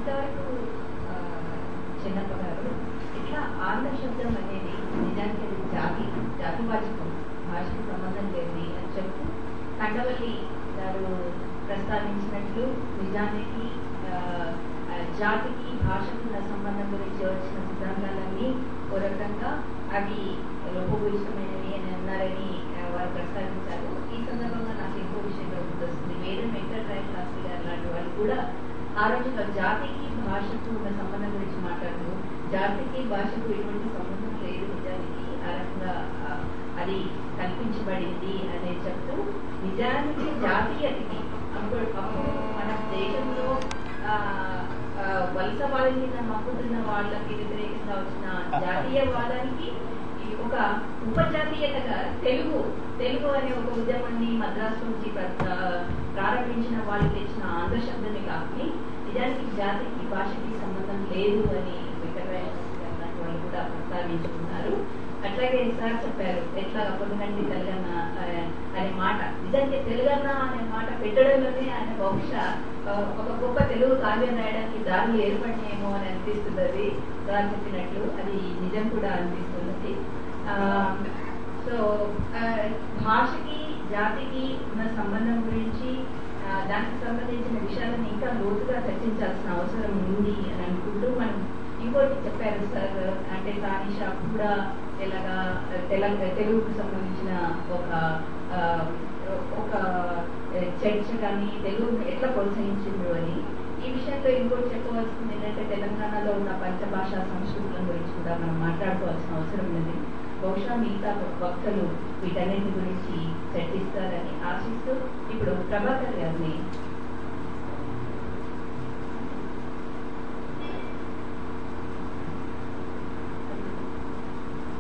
ఇంతవరకు చిన్నప్ప గారు ఇట్లా ఆంధ్ర శబ్దం అనేది నిజానికి అది జాతివాచకం, భాషకు సంబంధం లేని అని చెప్తూ కండవల్లి గారు ప్రస్తావించినట్లు నిజానికి జాతికి భాషకు ఉన్న సంబంధం గురించి వచ్చిన సిద్ధాంతాలన్నీ ఒక రకంగా అవి లోపభూయిష్టమైనవి అని అన్నారని వారు ప్రస్తావించారు. ఈ సందర్భంగా నాకు ఇంకో విషయంగా గుర్తొస్తుంది. వేదం వెంకటరాయ శాస్త్రి గారు లాంటి వాళ్ళు కూడా ఆ రోజుల్లో జాతికి భాషకు ఉన్న సంబంధం గురించి మాట్లాడుతూ జాతికి భాషకు ఎటువంటి సంబంధం లేదు, నిజానికి ఆ రకంగా అది కల్పించబడింది అని చెప్తూ నిజానికి జాతీయతకి అప్పుడు మన దేశంలో వలసవాదం కింద మక్కుతున్న వాళ్ళకి వ్యతిరేకంగా వచ్చిన జాతీయవాదానికి ఒక ఉపజాతీయతగా తెలుగు అనే ఒక ఉద్యమాన్ని మద్రాసు నుంచి ప్రారంభించిన వాళ్ళు తెచ్చిన ఆంధ్ర శబ్దమే కాకుండా నిజానికి జాతికి భాషకి సంబంధం లేదు అని వెంకటరాయ వాళ్ళు కూడా ప్రస్తావించుకున్నారు. అట్లాగే సార్ చెప్పారు ఎట్లా పొందండి తెలుగన్న అనే మాట, నిజానికి తెలుగన్న అనే మాట పెట్టడంలోనే ఆయన బహుశా ఒక గొప్ప తెలుగు కావ్యం రాయడానికి దారులు ఏర్పడినేమో అని అనిపిస్తున్నది. సార్ చెప్పినట్లు అది నిజం కూడా అనిపిస్తున్నది. సో భాషకి జాతికి ఉన్న సంబంధం గురించి దానికి సంబంధించిన విషయాలను ఇంకా లోతుగా చర్చించాల్సిన అవసరం ఉంది అని అనుకుంటూ మనం ఇంకోటి చెప్పారు సార్, అంటే తానిషా కూడా ఎలాగా తెలుగుకు సంబంధించిన ఒక చర్చ కానీ తెలుగును ఎట్లా ప్రోత్సహించిండు అని. ఈ విషయంలో ఇంకోటి చెప్పవలసింది ఏంటంటే తెలంగాణలో ఉన్న పంచభాషా సంస్కృతుల గురించి కూడా మనం మాట్లాడుకోవాల్సిన అవసరం ఉంది. బహుశా మిగతా వక్తలు వీటన్నిటి గురించి చర్చిస్తారని ఆశిస్తూ ఇప్పుడు ప్రభాకర్ గారిని